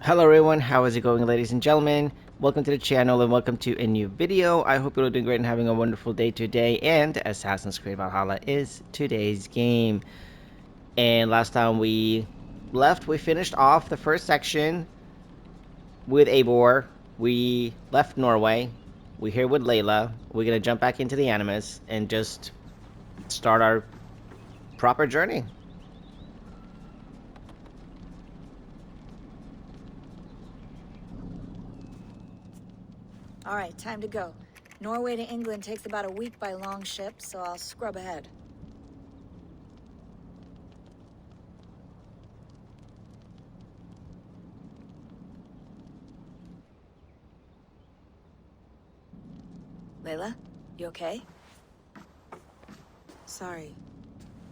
Hello everyone, how is it going, ladies and gentlemen? Welcome to the channel and welcome to a new video. I hope you're doing great and having a wonderful day today, and Assassin's Creed Valhalla is today's game. And last time we left, we finished off the first section with Eivor. We left Norway. We're here with Layla. We're gonna jump back into the Animus and just start our proper journey. All right, time to go. Norway to England takes about a week by long ship, so I'll scrub ahead. Layla, you okay? Sorry.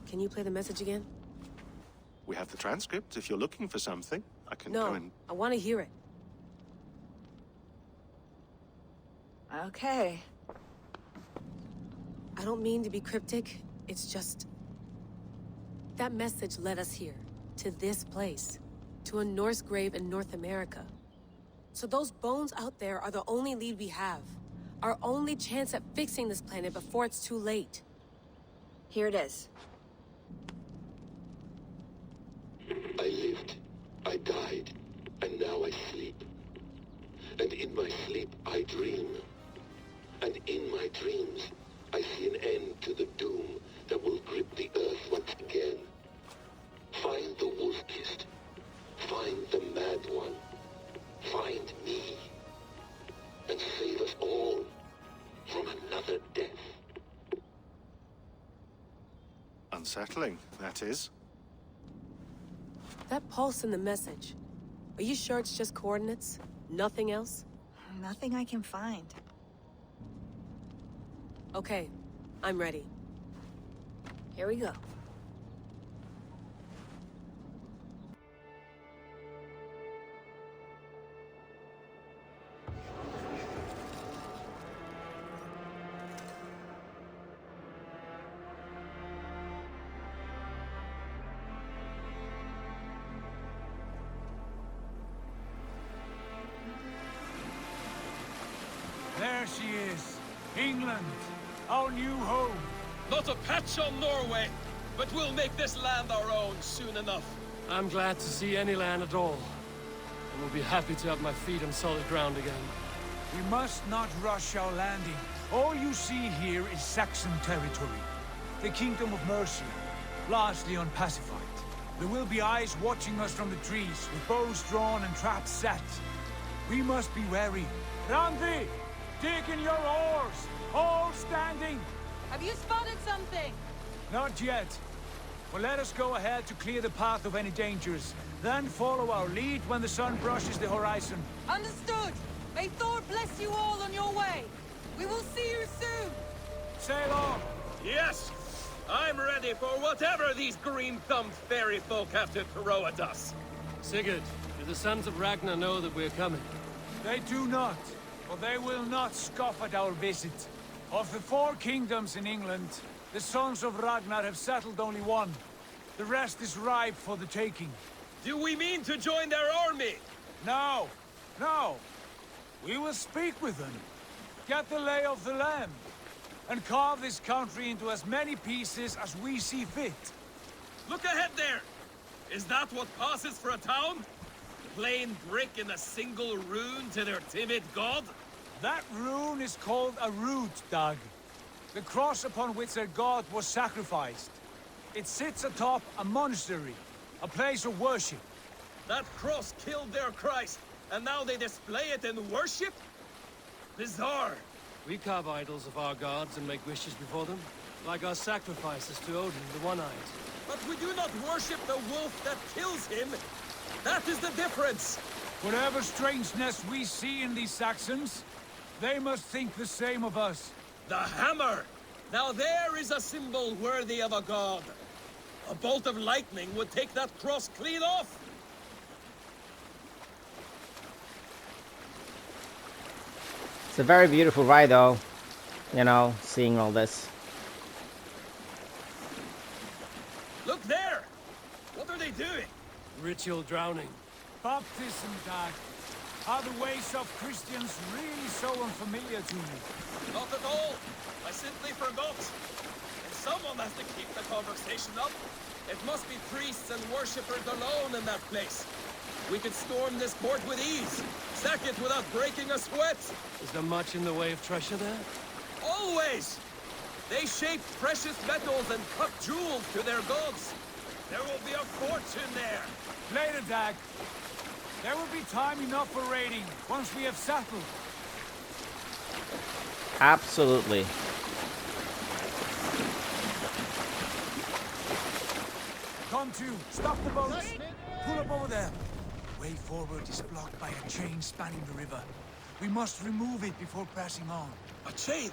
Can you play the message again? We have the transcript. If you're looking for something, I can No, go and... I want to hear it. Okay. I don't mean to be cryptic. It's just... That message led us here. To this place. To a Norse grave in North America. So those bones out there are the only lead we have. Our only chance at fixing this planet before it's too late. Here it is. I lived, I died, and now I sleep. And in my sleep I dream. And in my dreams I see an end to the doom that will grip the earth once again. Find the wolf-kissed. Find the mad one. Find me. And save us all from another death. Unsettling, that is. That pulse in the message. Are you sure it's just coordinates? Nothing else? Nothing I can find. Okay, I'm ready. Here we go. There she is, England, our new home. Not a patch on Norway, but we'll make this land our own soon enough. I'm glad to see any land at all, and will be happy to have my feet on solid ground again. We must not rush our landing. All you see here is Saxon territory, the Kingdom of Mercia, largely unpacified. There will be eyes watching us from the trees, with bows drawn and traps set. We must be wary. Randi, dig in your oars, all standing. Have you spotted something? Not yet. But let us go ahead to clear the path of any dangers, then follow our lead when the sun brushes the horizon. Understood. May Thor bless you all on your way. We will see you soon. Sail on. Yes, I'm ready for whatever these green-thumbed fairy folk have to throw at us. Sigurd, do the sons of Ragnar know that we're coming? They do not, but they will not scoff at our visit. Of the 4 kingdoms in England, the sons of Ragnar have settled only one. The rest is ripe for the taking. Do we mean to join their army? No, no. We will speak with them, get the lay of the land, and carve this country into as many pieces as we see fit. Look ahead there. Is that what passes for a town? Plain brick in a single rune to their timid god? That rune is called a root, Dag. The cross upon which their god was sacrificed. It sits atop a monastery, a place of worship. That cross killed their Christ, and now they display it in worship? Bizarre. We carve idols of our gods and make wishes before them, like our sacrifices to Odin, the One-Eyed. But we do not worship the wolf that kills him. That is the difference. Whatever strangeness we see in these Saxons, they must think the same of us. The hammer! Now there is a symbol worthy of a god. A bolt of lightning would take that cross clean off. It's a very beautiful ride though, you know, seeing all this. Look there! What are they doing? Ritual drowning. Baptism, Dad. Are the ways of Christians really so unfamiliar to you? Not at all. I simply forgot. And someone has to keep the conversation up. It must be priests and worshippers alone in that place. We could storm this port with ease. Sack it without breaking a sweat. Is there much in the way of treasure there? Always! They shape precious metals and cut jewels to their gods. There will be a fortune there. Later, Dag. There will be time enough for raiding once we have settled. Absolutely. Come to. Stop the boats. Pull up over there. Way forward is blocked by a chain spanning the river. We must remove it before passing on. A chain?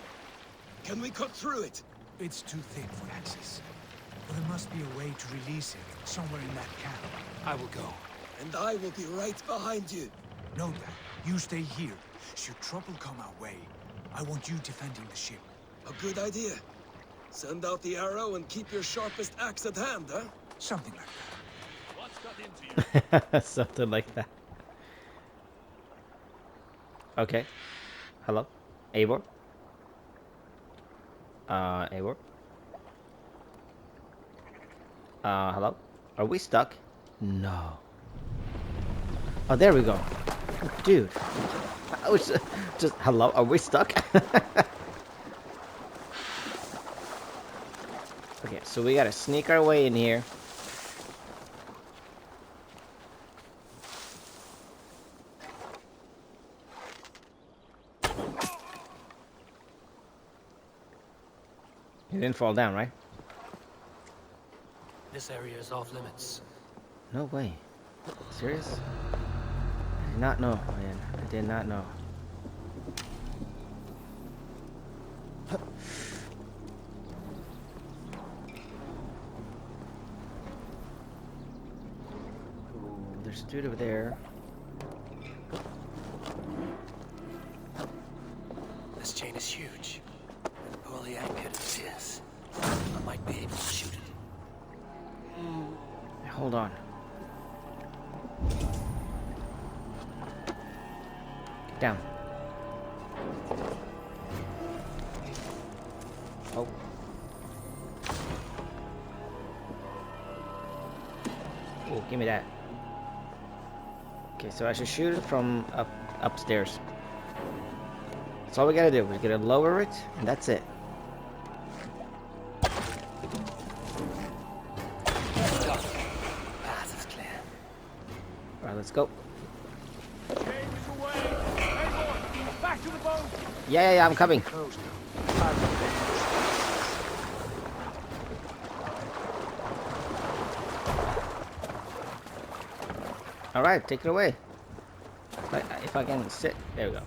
Can we cut through it? It's too thick for access. But there must be a way to release it somewhere in that camp. I will go. And I will be right behind you. No, Dad. You stay here. Should trouble come our way, I want you defending the ship. A good idea. Send out the arrow and keep your sharpest axe at hand, huh? Something like What's got into you? Something like that. Okay. Hello? Eivor? Eivor? Hello? Are we stuck? No. Oh, there we go. Dude. I was just... Hello? Are we stuck? Okay, so we gotta sneak our way in here. You didn't fall down, right? This area is off limits. No way. Serious? I did not know, man. I did not know. There's a dude over there. This chain is huge. And poorly anchored as it is, I might be able to shoot it. Hold on. Get down. Oh. Oh, give me that. Okay, so I should shoot it from upstairs. That's all we gotta do. We're gonna lower it, and that's it. Path is clear. Alright, let's go. Chain is away. Hey, boy. Back to the boat. Yeah, I'm coming. Alright, take it away. If I can sit. There we go.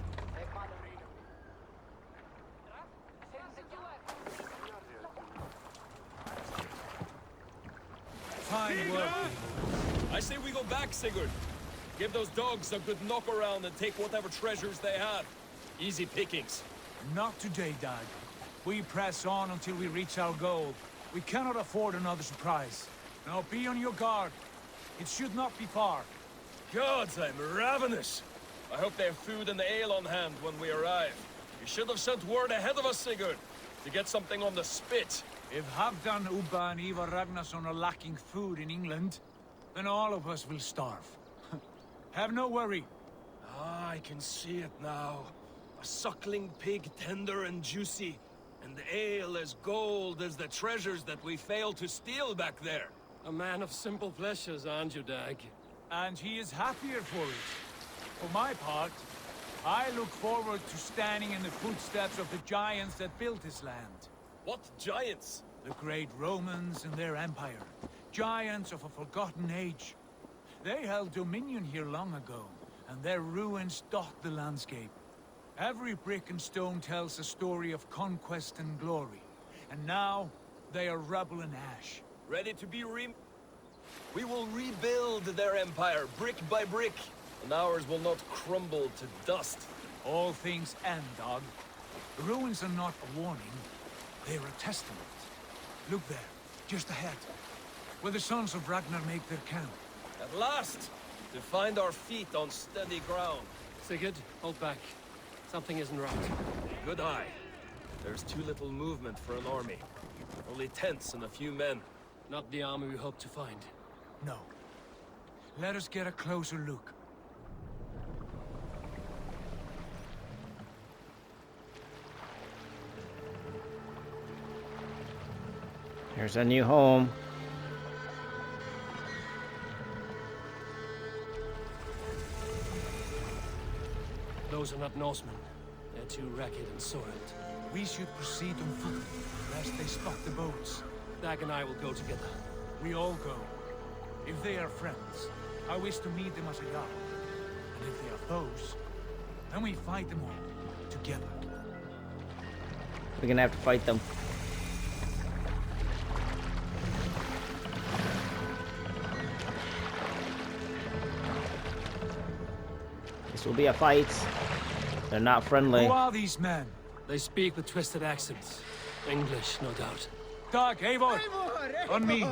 Fine work. I say we go back, Sigurd. Give those dogs a good knock around and take whatever treasures they have. Easy pickings. Not today, Dad. We press on until we reach our goal. We cannot afford another surprise. Now be on your guard. It should not be far. Gods, I'm ravenous. I hope they have food and ale on hand when we arrive. You should have sent word ahead of us, Sigurd, to get something on the spit. If Halfdan, Ubba, and Ivar Ragnarsson are lacking food in England, then all of us will starve. Have no worry. Ah, I can see it now. A suckling pig, tender and juicy, and ale as gold as the treasures that we failed to steal back there. A man of simple pleasures, aren't you, Dag? And he is happier for it. For my part, I look forward to standing in the footsteps of the giants that built this land. What giants? The great Romans and their empire. Giants of a forgotten age. They held dominion here long ago, and their ruins dot the landscape. Every brick and stone tells a story of conquest and glory. And now, they are rubble and ash. Ready to be We will rebuild their empire, brick by brick, and ours will not crumble to dust. All things end, dog. The ruins are not a warning. They are a testament. Look there, just ahead, where the sons of Ragnar make their camp. At last! To find our feet on steady ground. Sigurd, hold back. Something isn't right. Good eye. There's too little movement for an army. Only tents and a few men. Not the army we hope to find. No. Let us get a closer look. Here's a new home. Those are not Norsemen. They're too ragged and soiled. We should proceed on foot, lest they spot the boats. Dag and I will go together. We all go. If they are friends, I wish to meet them as a guard. And if they are foes, then we fight them all, together. We're gonna have to fight them. This will be a fight. They're not friendly. Who are these men? They speak with twisted accents. English, no doubt. Dag, Eivor! On me!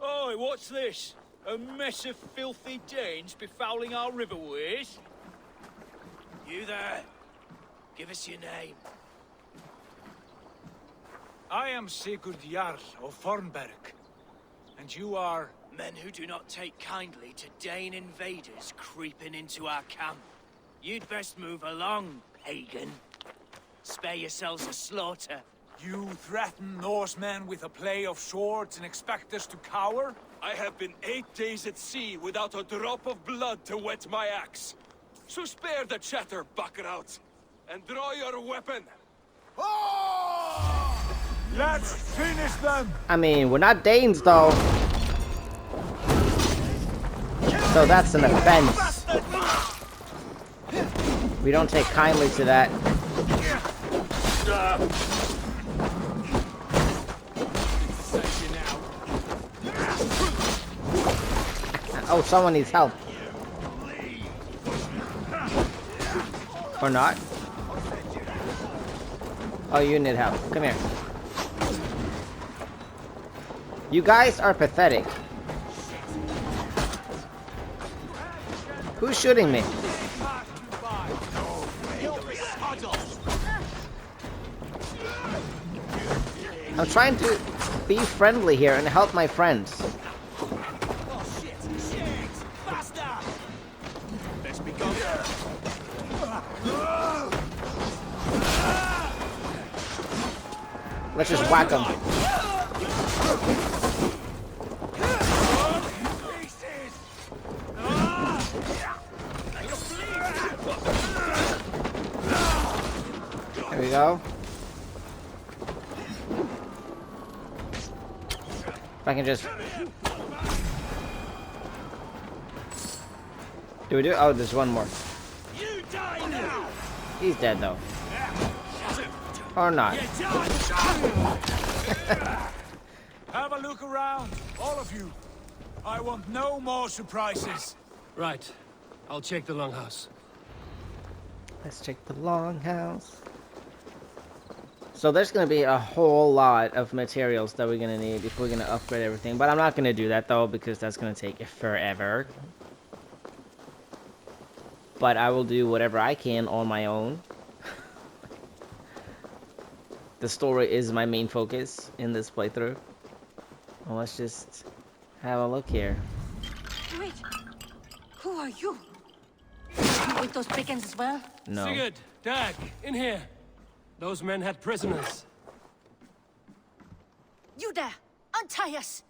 Oi, what's this? A mess of filthy Danes befouling our riverways? You there? Give us your name. I am Sigurd Jarl of Fornberg. And you are... Men who do not take kindly to Dane invaders creeping into our camp. You'd best move along, pagan. Spare yourselves a slaughter. You threaten Norsemen with a play of swords and expect us to cower? I have been 8 days at sea without a drop of blood to wet my axe. So spare the chatter, buckerouts, and draw your weapon. Let's finish them! I mean, we're not Danes though. So that's an offense. We don't take kindly to that. Oh, someone needs help. Or not. Oh, you need help. Come here. You guys are pathetic. Who's shooting me? I'm trying to be friendly here and help my friends. Let's just whack them. There we go. If I can just... Do we do? Oh, there's one more. He's dead though. Or not. Have a look around, all of you. I want no more surprises. Right. I'll check the longhouse. Let's check the longhouse. So there's going to be a whole lot of materials that we're going to need if we're going to upgrade everything. But I'm not going to do that though, because that's going to take forever. But I will do whatever I can on my own. The story is my main focus in this playthrough. Well, let's just have a look here. Wait. Who are you? With those brigands as well? No. Sigurd, Dag, in here. Those men had prisoners. You there! Untie us!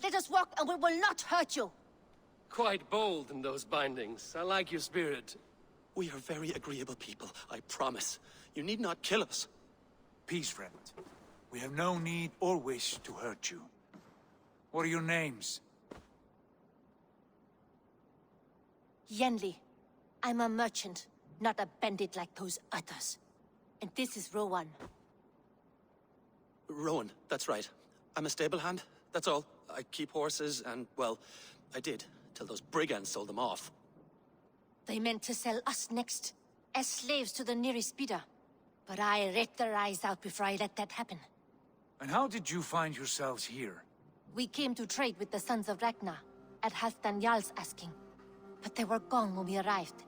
Let us walk and we will not hurt you! Quite bold in those bindings. I like your spirit. We are very agreeable people, I promise. You need not kill us. Peace, friend. We have no need or wish to hurt you. What are your names? Yenli. I'm a merchant, not a bandit like those others. And this is Rowan. Rowan, that's right. I'm a stable hand, that's all. I keep horses and, well, I did, till those brigands sold them off. They meant to sell us next, as slaves to the nearest speeder. But I ripped their eyes out before I let that happen. And how did you find yourselves here? We came to trade with the Sons of Ragnar, at Halfdan Jarl's asking. But they were gone when we arrived.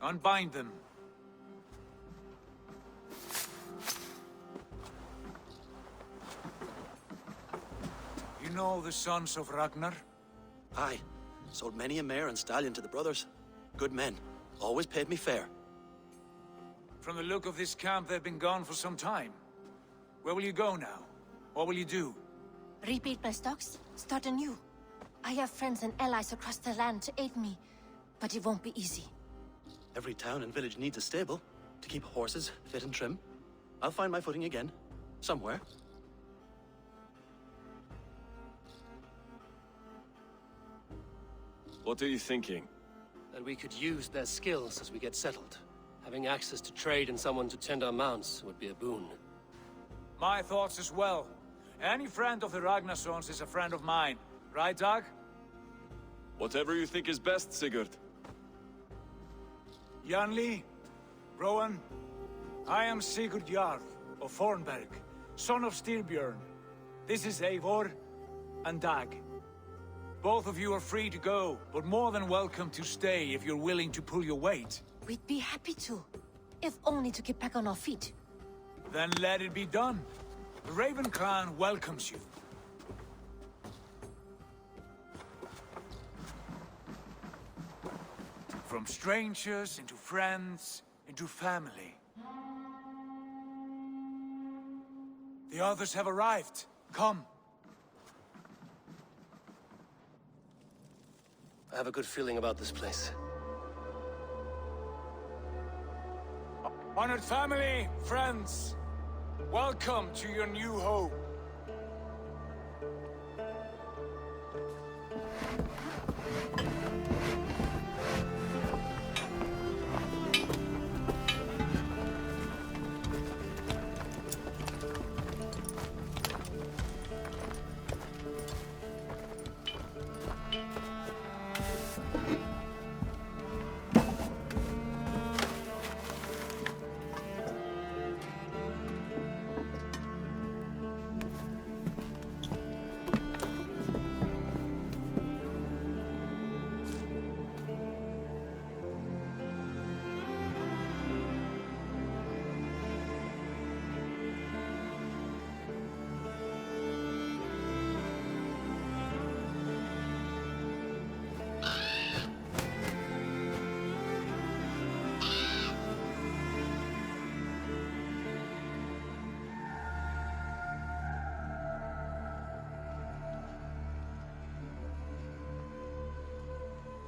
Unbind them. You know the Sons of Ragnar? Aye. Sold many a mare and stallion to the brothers. Good men. Always paid me fair. From the look of this camp, they've been gone for some time. Where will you go now? What will you do? Rebuild my stocks, start anew. I have friends and allies across the land to aid me, but it won't be easy. Every town and village needs a stable to keep horses fit and trim. I'll find my footing again. Somewhere. What are you thinking? That we could use their skills as we get settled. Having access to trade and someone to tend our mounts would be a boon. My thoughts as well. Any friend of the Ragnarsons is a friend of mine. Right, Dag? Whatever you think is best, Sigurd. Janli, Rowan, I am Sigurd Jarl of Fornberg, son of Styrbjörn. This is Eivor and Dag. Both of you are free to go, but more than welcome to stay if you're willing to pull your weight. We'd be happy to, if only to get back on our feet. Then let it be done. The Raven clan welcomes you. From strangers into friends, into family. The others have arrived. Come. I have a good feeling about this place. Honored family, friends, welcome to your new home.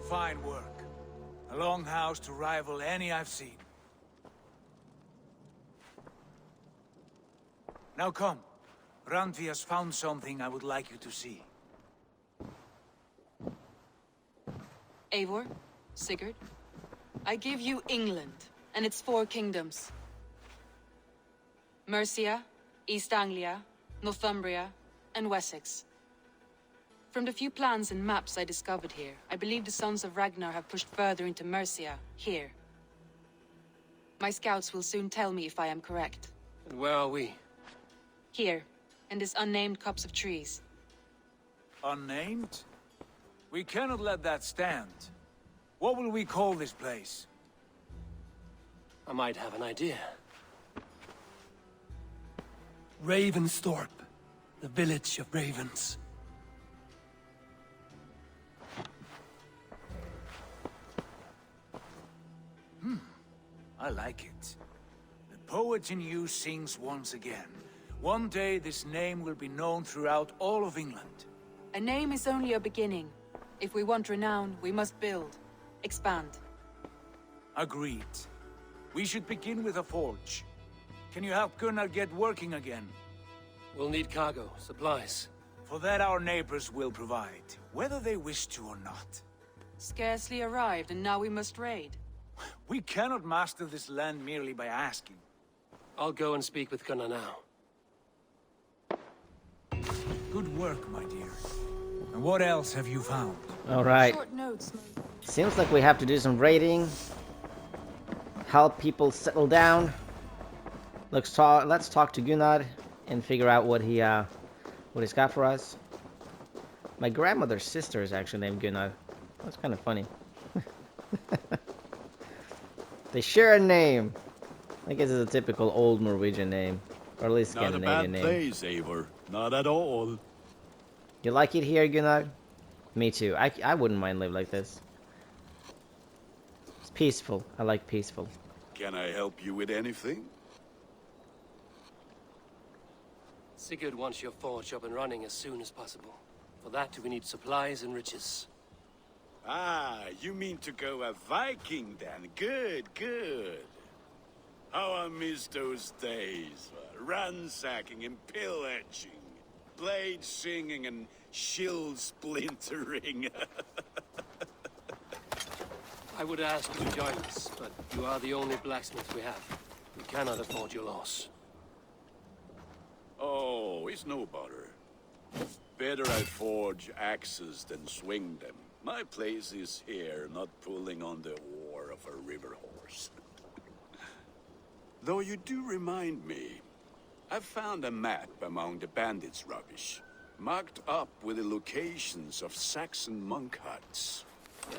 Fine work. A longhouse to rival any I've seen. Now come. Randvi has found something I would like you to see. Eivor, Sigurd, I give you England and its 4 kingdoms. Mercia, East Anglia, Northumbria, and Wessex. From the few plans and maps I discovered here, I believe the Sons of Ragnar have pushed further into Mercia, here. My scouts will soon tell me if I am correct. And where are we? Here, in this unnamed copse of trees. Unnamed? We cannot let that stand. What will we call this place? I might have an idea. Ravensthorpe, the village of ravens. I like it. The poet in you sings once again. One day this name will be known throughout all of England. A name is only a beginning. If we want renown, we must build, expand. Agreed. We should begin with a forge. Can you help Gunnar get working again? We'll need cargo, supplies. For that our neighbors will provide, whether they wish to or not. Scarcely arrived, and now we must raid. We cannot master this land merely by asking. I'll go and speak with Gunnar now. Good work, my dear. And what else have you found? All right. Short notes. Seems like we have to do some raiding. Help people settle down. Let's talk to Gunnar and figure out what he's got for us. My grandmother's sister is actually named Gunnar. That's kind of funny. They share a name. I guess it's a typical old Norwegian name, or at least Scandinavian name. Not a bad place, Eivor. Not at all. You like it here, Gunnar? Me too. I wouldn't mind live like this. It's peaceful. I like peaceful. Can I help you with anything? Sigurd wants your forge up and running as soon as possible. For that, we need supplies and riches. Ah, you mean to go a Viking then? Good, good. How I miss those days. Ransacking and pillaging. Blade singing and shield splintering. I would ask you to join us, but you are the only blacksmith we have. We cannot afford your loss. Oh, it's no bother. Better I forge axes than swing them. My place is here, not pulling on the oar of a river horse. Though you do remind me, I found a map among the bandits' rubbish, marked up with the locations of Saxon monk huts.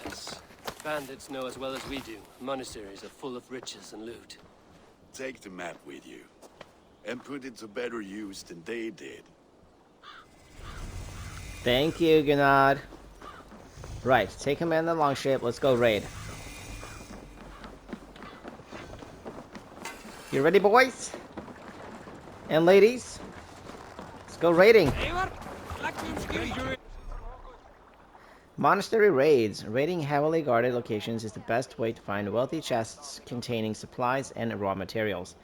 Yes. Bandits know as well as we do. Monasteries are full of riches and loot. Take the map with you, and put it to better use than they did. Thank you, Gunnar. Right, take command of the longship. Let's go raid. You ready, boys? And ladies? Let's go raiding. Monastery raids. Raiding heavily guarded locations is the best way to find wealthy chests containing supplies and raw materials.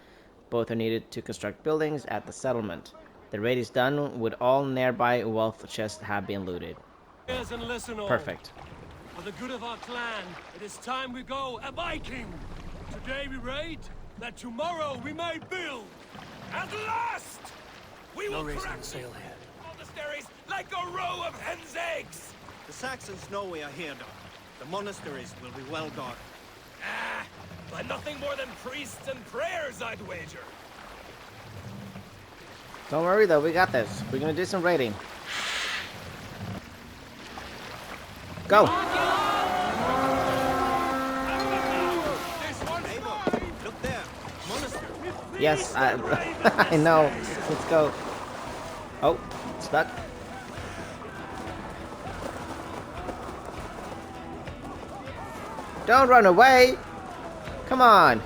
Both are needed to construct buildings at the settlement. The raid is done when all nearby wealth chests have been looted. And listen all. Perfect. For the good of our clan, it is time we go a Viking. Today we raid, that tomorrow we may build. At last! We No will raising crack the sail here. monasteries like a row of hen's eggs! The Saxons know we are here, though. The monasteries will be well guarded. Ah, but nothing more than priests and prayers, I'd wager. Don't worry though, we got this. We're gonna do some raiding. Go! Look there. Monastery. Yes, I know. Let's go. Oh, stuck. Don't run away! Come on!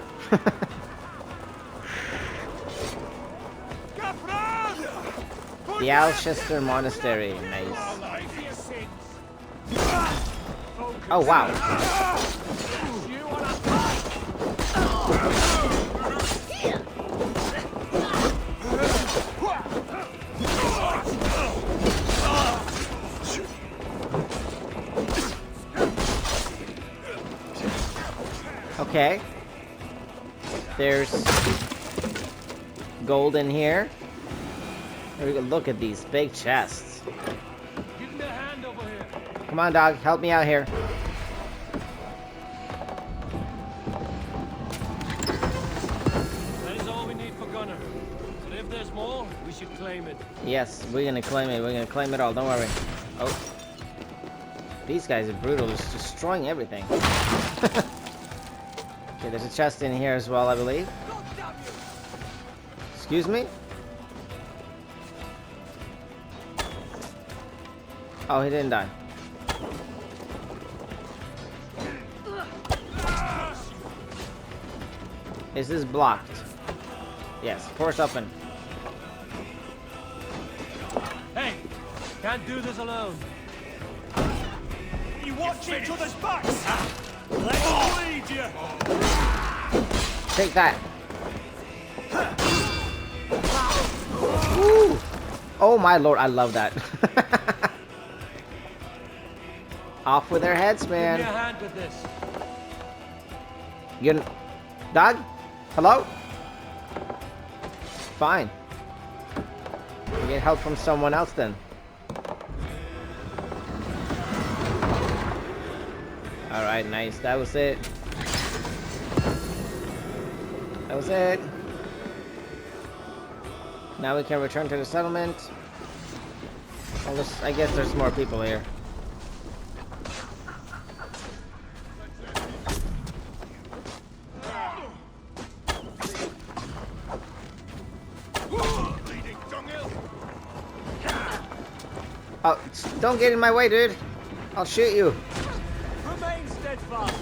The Alchester Monastery. Nice. Oh, wow. Okay. There's gold in here. There we go. Look at these big chests. Give me a hand over here. Come on, dog. Help me out here. That is all we need for Gunnar. But if there's more, we should claim it. Yes, we're gonna claim it. We're gonna claim it all. Don't worry. Oh. These guys are brutal. Just destroying everything. Okay, there's a chest in here as well, I believe. Excuse me? Oh, he didn't die. Is this blocked? Yes, force open. Hey, can't do this alone. You watch each other's backs! Let's lead you! Take that. Woo! Oh my lord, I love that. Off with their heads, man. Give me a hand with this. You dog? Hello? Fine. We get help from someone else then. Alright, nice. That was it. That was it. Now we can return to the settlement. Well, I guess there's more people here. Oh, don't get in my way, dude. I'll shoot you. Remain steadfast.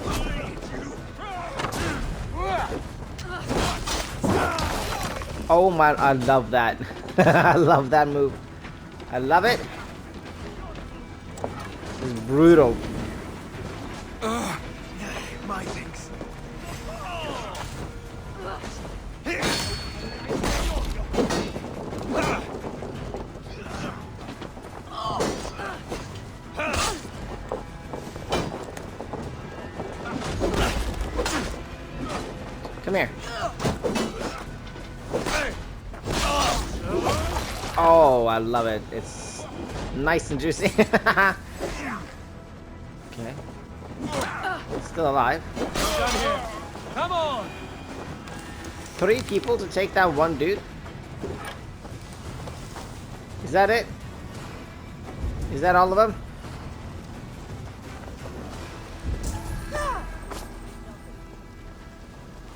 Oh my, I love that. I love that move. I love it. It's brutal. My things. Come here. Oh, I love it. It's nice and juicy. Okay. Still alive. Done here. Come on. 3 people to take down 1 dude? Is that it? Is that all of them?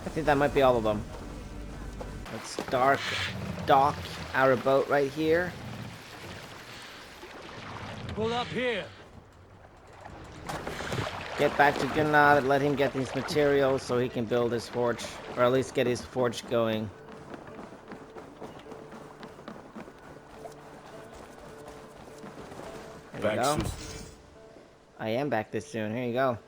I think that might be all of them. Let's dock our boat right here. Pull up here. Get back to Gunnar and let him get these materials so he can build his forge, or at least get his forge going. There you go. I am back this soon. Here you go.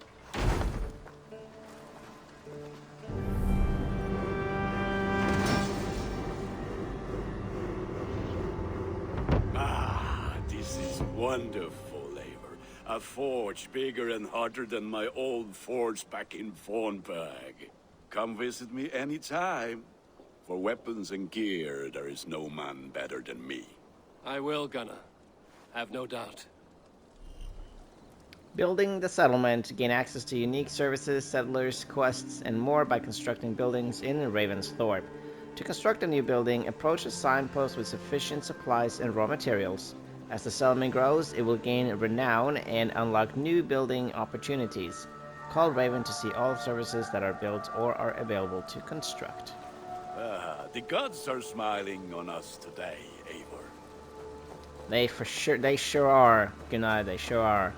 Ah, this is wonderful, Eivor. A forge bigger and hotter than my old forge back in Fornburg. Come visit me anytime. For weapons and gear, there is no man better than me. I will, Gunnar. Have no doubt. Building the settlement. Gain access to unique services, settlers, quests, and more by constructing buildings in Ravensthorpe. To construct a new building, approach a signpost with sufficient supplies and raw materials. As the settlement grows, it will gain renown and unlock new building opportunities. Call Raven to see all services that are built or are available to construct. The gods are smiling on us today, Eivor. They sure are. Good night, they sure are.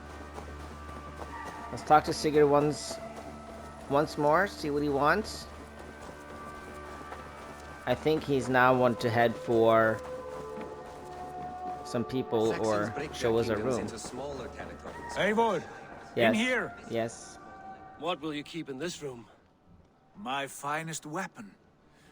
Let's talk to Sigurd once more, see what he wants. I think he's now want to head for some people or show us a room. Eivor, Yes. in here. Yes. What will you keep in this room? My finest weapon.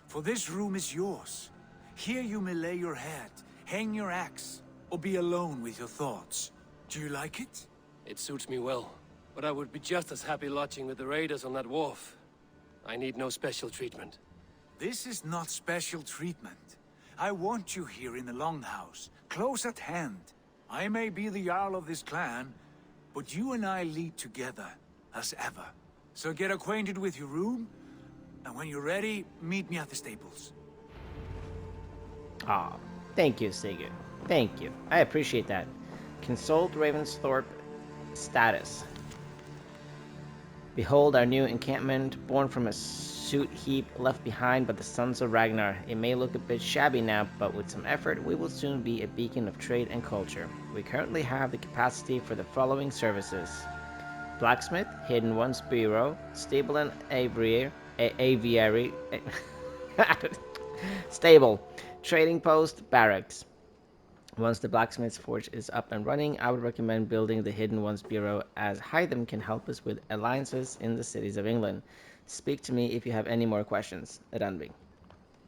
For this room is yours. Here you may lay your head, hang your axe, or be alone with your thoughts. Do you like it? It suits me well, but I would be just as happy lodging with the raiders on that wharf. I need no special treatment. This is not special treatment. I want you here in the Longhouse, close at hand. I may be the Jarl of this clan, but you and I lead together, as ever. So get acquainted with your room, and when you're ready, meet me at the stables. Ah, thank you, Sigurd. Thank you. I appreciate that. Consult Ravensthorpe status. Behold our new encampment, born from a soot heap left behind by the sons of Ragnar. It may look a bit shabby now, but with some effort, we will soon be a beacon of trade and culture. We currently have the capacity for the following services: blacksmith, hidden ones bureau, stable and aviary, stable, trading post, barracks. Once the blacksmith's forge is up and running, I would recommend building the Hidden Ones Bureau, as Hytham can help us with alliances in the cities of England. Speak to me if you have any more questions. Randving.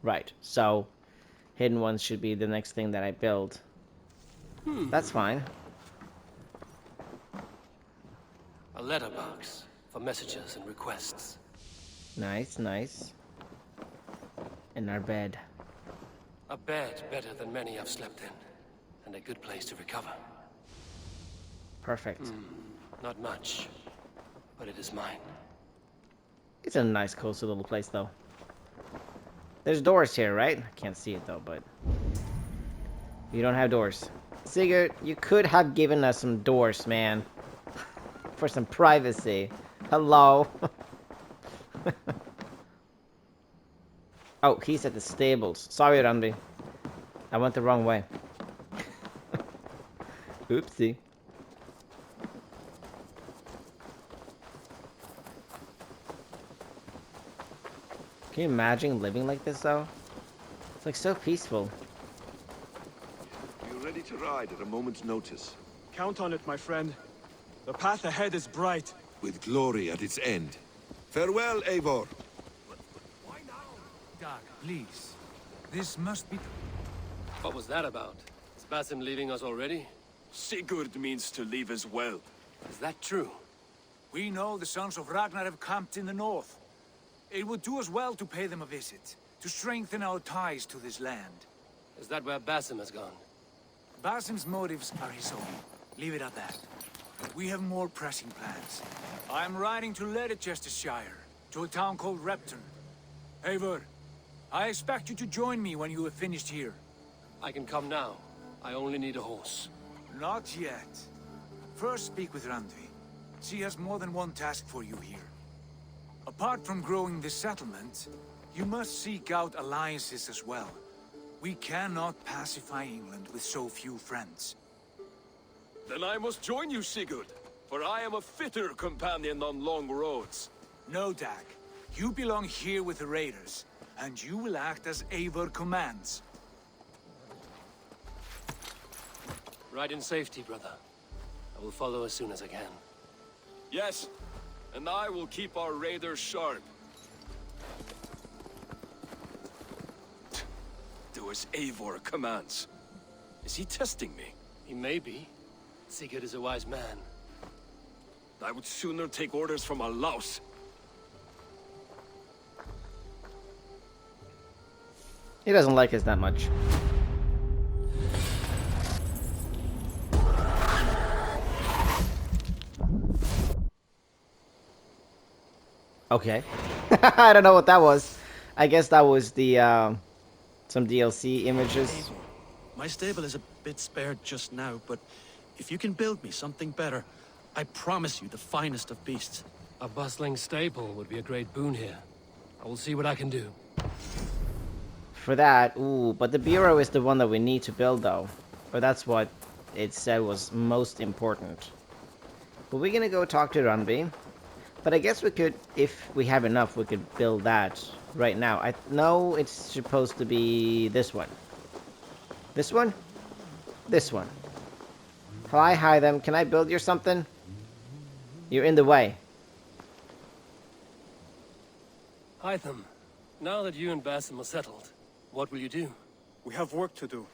Right, so Hidden Ones should be the next thing that I build. That's fine. A letterbox for messages and requests. Nice, nice. And our bed. A bed better than many I've slept in, and a good place to recover. Perfect. Not much. but it is mine. It's a nice, cozy little place, though. There's doors here, right? I can't see it, though, but... You don't have doors. Sigurd, you could have given us some doors, man. For some privacy. Hello? Oh, he's at the stables. Sorry, Ranvi. I went the wrong way. Oopsie. Can you imagine living like this, though? It's like so peaceful. You're ready to ride at a moment's notice. Count on it, my friend. The path ahead is bright. With glory at its end. Farewell, Eivor. Dag, please. This must be... What was that about? Is Basim leaving us already? Sigurd means to leave as well. Is that true? We know the sons of Ragnar have camped in the north. It would do us well to pay them a visit, to strengthen our ties to this land. Is that where Basim has gone? Basim's motives are his own. Leave it at that. We have more pressing plans. I am riding to Leicestershire, to a town called Repton. Eivor, I expect you to join me when you have finished here. I can come now. I only need a horse. Not yet. First speak with Randvi. She has more than one task for you here. Apart from growing this settlement, you must seek out alliances as well. We cannot pacify England with so few friends. Then I must join you, Sigurd, for I am a fitter companion on long roads. No, Dag. You belong here with the raiders, and you will act as Eivor commands. Ride in safety, brother. I will follow as soon as I can. Yes, and I will keep our raiders sharp. Do as Eivor commands. Is he testing me? He may be. Sigurd is a wise man. I would sooner take orders from a louse. He doesn't like us that much. Okay. I don't know what that was. I guess that was the, some DLC images. My stable is a bit spared just now, but if you can build me something better, I promise you the finest of beasts. A bustling stable would be a great boon here. I will see what I can do. For that, ooh, but the bureau is the one that we need to build, though. Or that's what it said was most important. But we're gonna go talk to Ranvi. But I guess we could, if we have enough, we could build that right now. I know it's supposed to be this one. This one? This one. Hi them. Can I build you something? You're in the way. Hytham, now that you and Basim are settled, what will you do? We have work to do.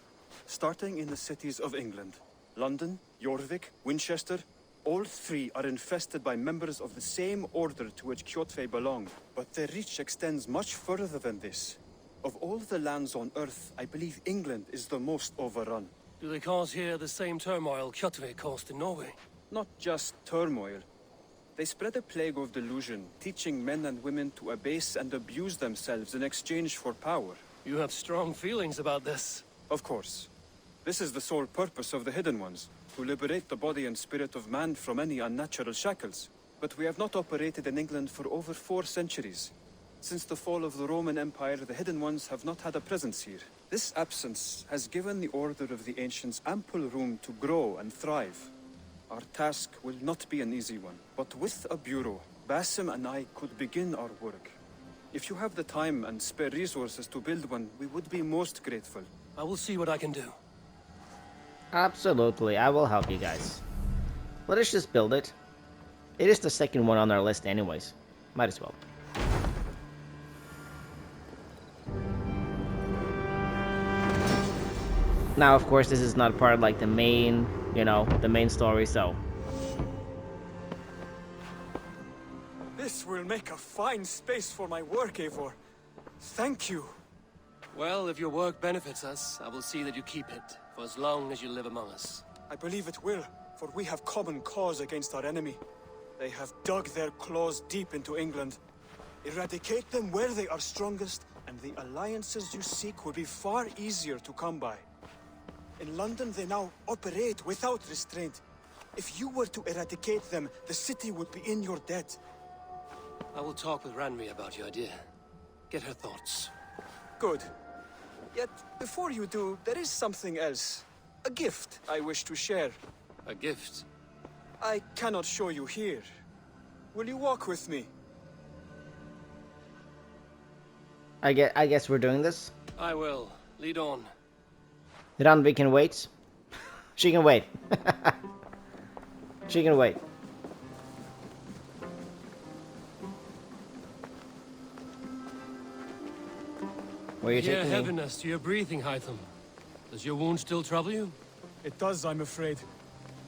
Starting in the cities of England. London, Jorvik, Winchester. All three are infested by members of the same order to which Kjotve belong. But their reach extends much further than this. Of all the lands on Earth, I believe England is the most overrun. Do they cause here the same turmoil Kjotve caused in Norway? Not just turmoil. They spread a plague of delusion, teaching men and women to abase and abuse themselves in exchange for power. You have strong feelings about this. Of course. This is the sole purpose of the Hidden Ones, to liberate the body and spirit of man from any unnatural shackles. But we have not operated in England for over 4 centuries. Since the fall of the Roman Empire, the Hidden Ones have not had a presence here. This absence has given the Order of the Ancients ample room to grow and thrive. Our task will not be an easy one, but with a bureau, Basim and I could begin our work. If you have the time and spare resources to build one, we would be most grateful. I will see what I can do. Absolutely, I will help you guys. Let us just build it. It is the second one on our list anyways. Might as well. Now, of course, this is not part of, like, the main, you know, the main story, so... This will make a fine space for my work, Eivor. Thank you. Well, if your work benefits us, I will see that you keep it, for as long as you live among us. I believe it will, for we have common cause against our enemy. They have dug their claws deep into England. Eradicate them where they are strongest, and the alliances you seek will be far easier to come by. In London, they now operate without restraint. If you were to eradicate them, the city would be in your debt. I will talk with Ranri about your idea. Get her thoughts. Good. Yet, before you do, there is something else. A gift I wish to share. A gift? I cannot show you here. Will you walk with me? I guess we're doing this. I will. Lead on. Ranvi can wait. She can wait. She can wait. Where are you Hear taking me? heaviness to your breathing, Hytham. Does your wound still trouble you? It does, I'm afraid.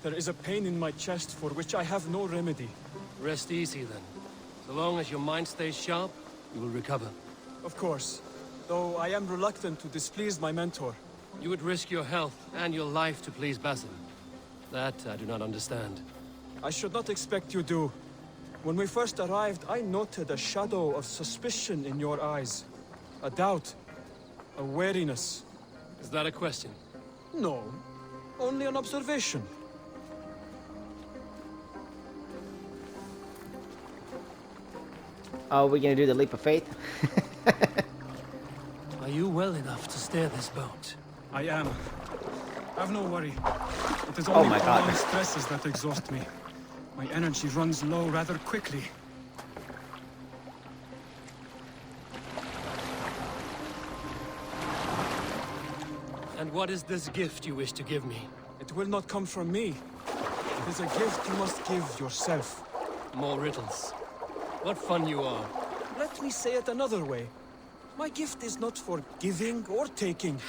There is a pain in my chest for which I have no remedy. Rest easy, then. So long as your mind stays sharp, you will recover. Of course. Though I am reluctant to displease my mentor. You would risk your health and your life to please Basim. That I do not understand. I should not expect you do. When we first arrived, I noted a shadow of suspicion in your eyes. A doubt. A wariness. Is that a question? No. Only an observation. Oh, we're gonna do the leap of faith? Are you well enough to steer this boat? I am. Have no worry. It is Oh only my God. prolonged stresses that exhaust me. My energy runs low rather quickly. And what is this gift you wish to give me? It will not come from me. It is a gift you must give yourself. More riddles. What fun you are. Let me say it another way. My gift is not for giving or taking.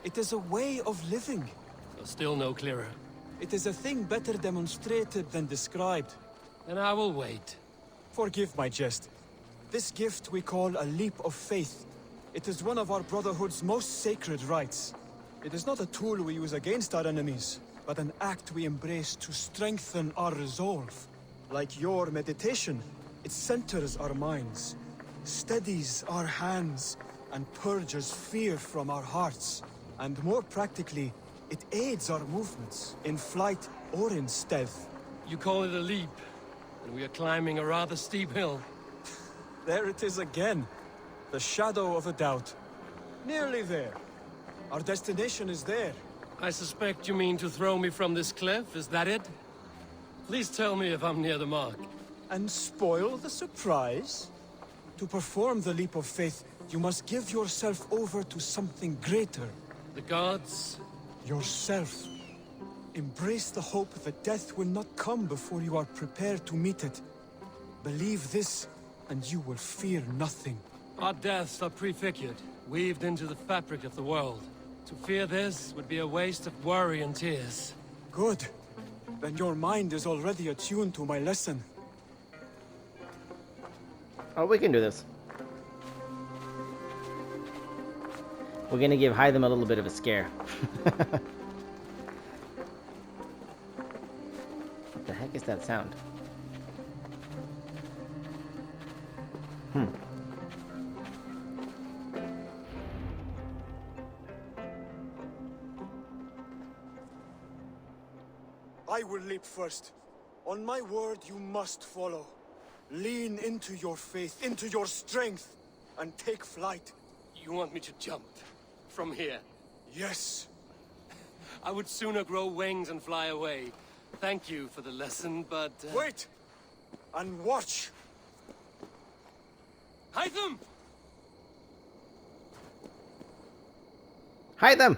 It is a way of living. Still no clearer. It is a thing better demonstrated than described. Then I will wait. Forgive my jest. This gift we call a leap of faith. It is one of our Brotherhood's most sacred rites. It is not a tool we use against our enemies, but an act we embrace to strengthen our resolve. Like your meditation, it centers our minds, steadies our hands, and purges fear from our hearts. And more practically, it aids our movements, in flight or in stealth. You call it a leap, and we are climbing a rather steep hill. There it is again. The shadow of a doubt. Nearly there. Our destination is there. I suspect you mean to throw me from this cliff, is that it? Please tell me if I'm near the mark. And spoil the surprise? To perform the leap of faith, you must give yourself over to something greater. The gods? Yourself. Embrace the hope that death will not come before you are prepared to meet it. Believe this, and you will fear nothing. Our deaths are prefigured, weaved into the fabric of the world. To fear this would be a waste of worry and tears. Good. Then your mind is already attuned to my lesson. Oh, we can do this. We're gonna give Hytham a little bit of a scare. What the heck is that sound? I will leap first. On my word, you must follow. Lean into your faith, into your strength, and take flight. You want me to jump? From here? Yes. I would sooner grow wings and fly away. Thank you for the lesson, but... Wait! And watch! Hytham! Hytham!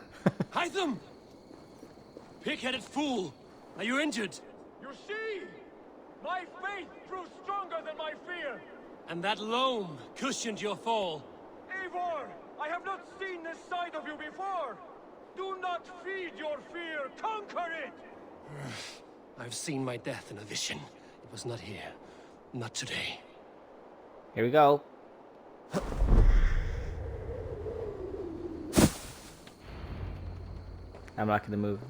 Hytham! Pig-headed fool! Are you injured? You see? My faith proved stronger than my fear! And that loam cushioned your fall. Eivor! I have not seen this side of you before! Do not feed your fear! Conquer it! I've seen my death in a vision. It was not here. Not today. Here we go. I'm not gonna move.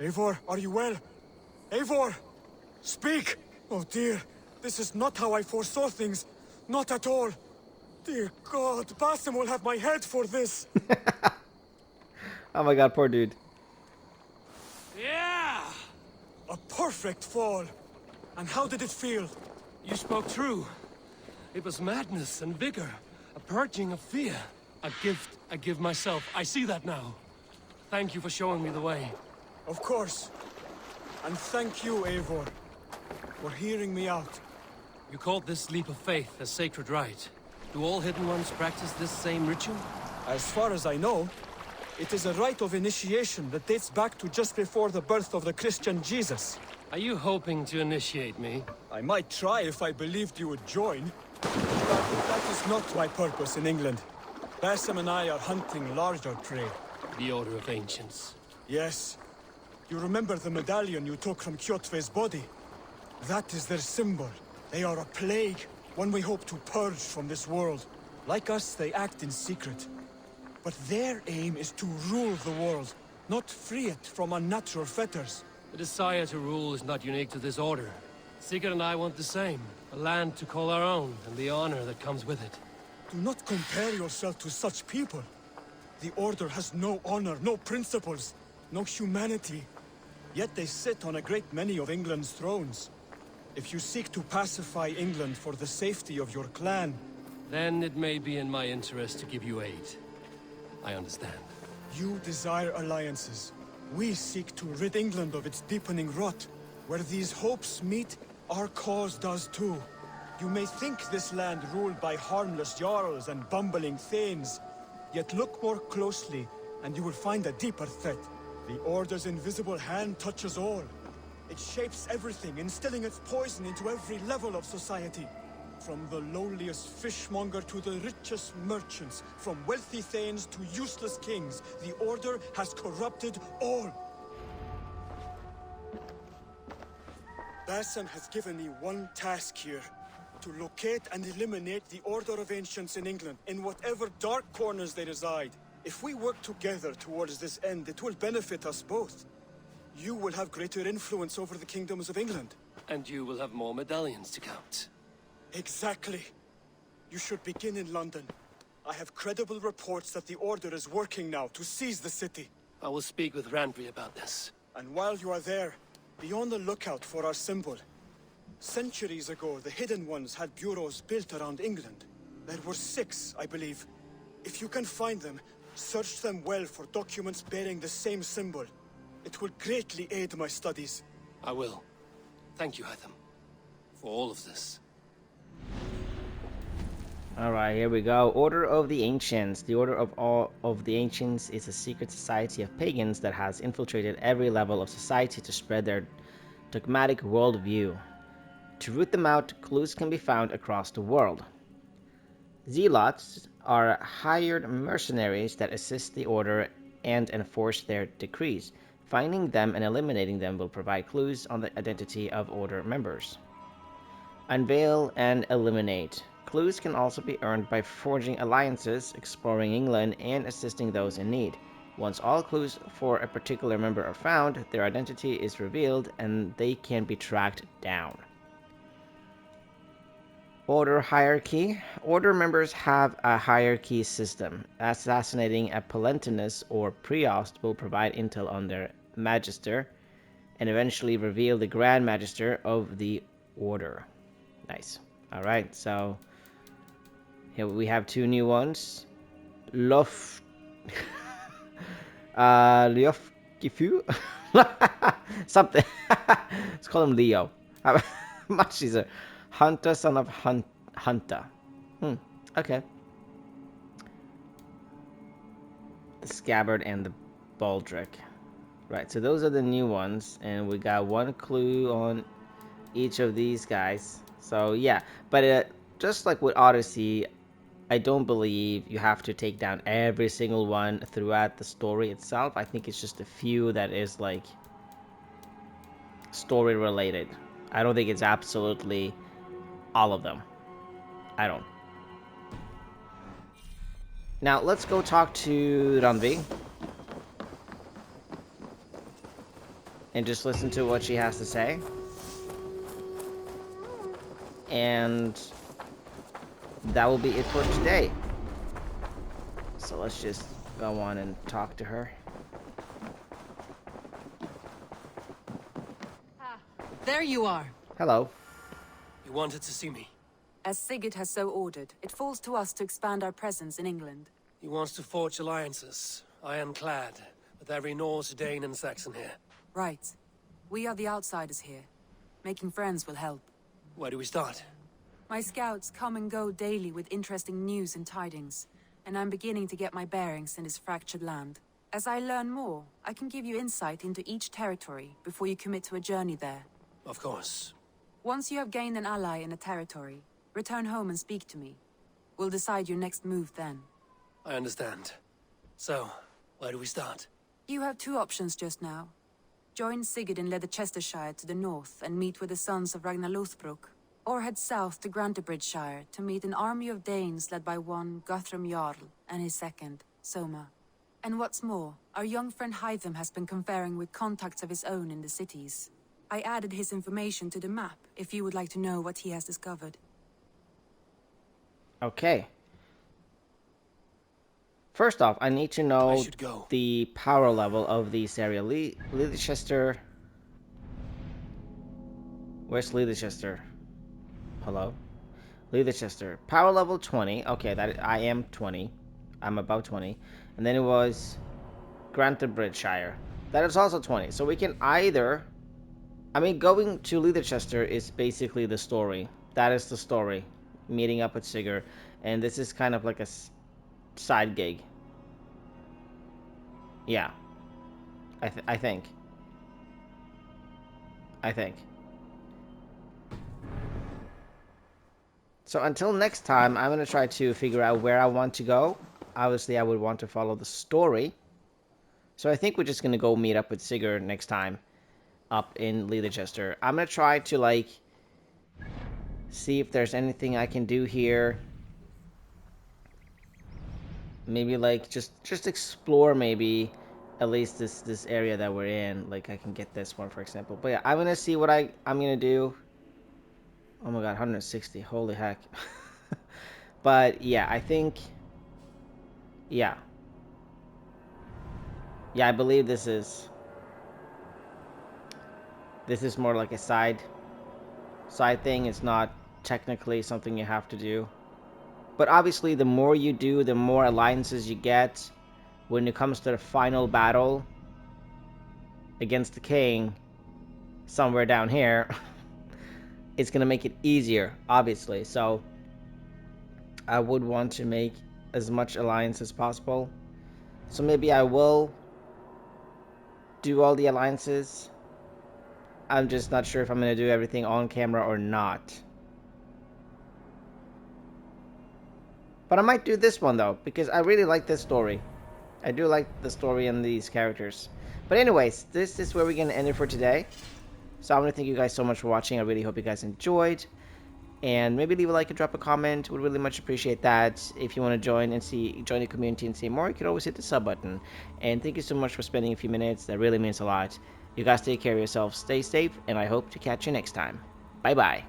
Eivor, are you well? Eivor! Speak! Oh dear, this is not how I foresaw things. Not at all. Dear God, Basim will have my head for this. Oh my god, poor dude. Yeah! A perfect fall. And how did it feel? You spoke true. It was madness and vigor. A purging of fear. A gift I give myself. I see that now. Thank you for showing me the way. Of course. And thank you, Eivor, for hearing me out. You called this leap of faith a sacred rite. Do all Hidden Ones practice this same ritual? As far as I know, it is a rite of initiation that dates back to just before the birth of the Christian Jesus. Are you hoping to initiate me? I might try if I believed you would join. But that is not my purpose in England. Basim and I are hunting larger prey. The Order of Ancients. Yes. You remember the medallion you took from Kjotve's body? That is their symbol. They are a plague, one we hope to purge from this world. Like us, they act in secret. But their aim is to rule the world, not free it from unnatural fetters. The desire to rule is not unique to this order. Sigurd and I want the same. A land to call our own, and the honor that comes with it. Do not compare yourself to such people. The Order has no honor, no principles, no humanity. Yet they sit on a great many of England's thrones. If you seek to pacify England for the safety of your clan... Then it may be in my interest to give you aid. I understand. You desire alliances. We seek to rid England of its deepening rot. Where these hopes meet, our cause does too. You may think this land ruled by harmless jarls and bumbling thanes. Yet look more closely, and you will find a deeper threat. The Order's invisible hand touches all. It shapes everything, instilling its poison into every level of society. From the lowliest fishmonger to the richest merchants, from wealthy thanes to useless kings, the Order has corrupted all. Basim has given me one task here. To locate and eliminate the Order of Ancients in England, in whatever dark corners they reside. If we work together towards this end, it will benefit us both. You will have greater influence over the kingdoms of England. And you will have more medallions to count. Exactly. You should begin in London. I have credible reports that the Order is working now to seize the city. I will speak with Randvi about this. And while you are there, be on the lookout for our symbol. Centuries ago, the Hidden Ones had bureaus built around England. There were 6, I believe. If you can find them, search them well for documents bearing the same symbol. It will greatly aid my studies. I will. Thank you, Hytham, for all of this. Alright, here we go. Order of the Ancients. The Order of the Ancients is a secret society of pagans that has infiltrated every level of society to spread their dogmatic worldview. To root them out, clues can be found across the world. Zealots are hired mercenaries that assist the Order and enforce their decrees. Finding them and eliminating them will provide clues on the identity of Order members. Unveil and eliminate. Clues can also be earned by forging alliances, exploring England, and assisting those in need. Once all clues for a particular member are found, their identity is revealed and they can be tracked down. Order hierarchy. Order members have a hierarchy system. Assassinating a Palentinus or Priost will provide intel on their Magister and eventually reveal the Grand Magister of the Order. Nice. Alright, so here we have 2 new ones. Lofgifu? Something. Let's call him Leo. Much easier. Hunter, son of Hunter. Okay. The Scabbard and the Baldric. Right, so those are the new ones. And we got 1 clue on each of these guys. So, yeah. But just like with Odyssey, I don't believe you have to take down every single one throughout the story itself. I think it's just a few that is, like, story related. I don't think it's absolutely all of them. I don't. Now, let's go talk to Randvi. and just listen to what she has to say. And that will be it for today. So let's just go on and talk to her. There you are. Hello. You wanted to see me? As Sigurd has so ordered, it falls to us to expand our presence in England. He wants to forge alliances, ironclad, with every Norse, Dane, and Saxon here. Right. We are the outsiders here. Making friends will help. Where do we start? My scouts come and go daily with interesting news and tidings, and I'm beginning to get my bearings in this fractured land. As I learn more, I can give you insight into each territory before you commit to a journey there. Of course. Once you have gained an ally in a territory, return home and speak to me. We'll decide your next move then. I understand. So, where do we start? You have two options just now. Join Sigurd in Leicestershire to the north and meet with the sons of Ragnar Lothbrok, or head south to Grantebridgeshire to meet an army of Danes led by one Guthrum Jarl and his second, Soma. And what's more, our young friend Hytham has been conferring with contacts of his own in the cities. I added his information to the map if you would like to know what he has discovered. Okay. First off, I need to know the power level of these area. Leicester. Where's Leicester? Hello? Leicester. Power level 20. Okay, that I am 20. I'm about 20. And then it was Grantebridgeshire. That is also 20. So we can either... I mean, going to Leicester is basically the story. That is the story. Meeting up with Sigurd. And this is kind of like a side gig. Yeah. I think. So until next time, I'm going to try to figure out where I want to go. Obviously, I would want to follow the story. So I think we're just going to go meet up with Sigurd next time up in Leicester. I'm going to try to, like, see if there's anything I can do here. Maybe, like, just explore, maybe, at least this area that we're in. Like, I can get this one, for example. But yeah, I'm going to see what I'm going to do. Oh my god, 160. Holy heck. But yeah, I think... Yeah. Yeah, I believe this is more like a side thing. It's not technically something you have to do. But obviously, the more you do, the more alliances you get. When it comes to the final battle against the king, somewhere down here, it's going to make it easier, obviously. So, I would want to make as much alliance as possible. So maybe I will do all the alliances. I'm just not sure if I'm going to do everything on camera or not. But I might do this one, though, because I really like this story. I do like the story and these characters. But anyways, this is where we're going to end it for today. So I want to thank you guys so much for watching. I really hope you guys enjoyed. And maybe leave a like and drop a comment. Would really much appreciate that. If you want to join the community and see more, you can always hit the sub button. And thank you so much for spending a few minutes. That really means a lot. You guys take care of yourselves, stay safe, and I hope to catch you next time. Bye bye.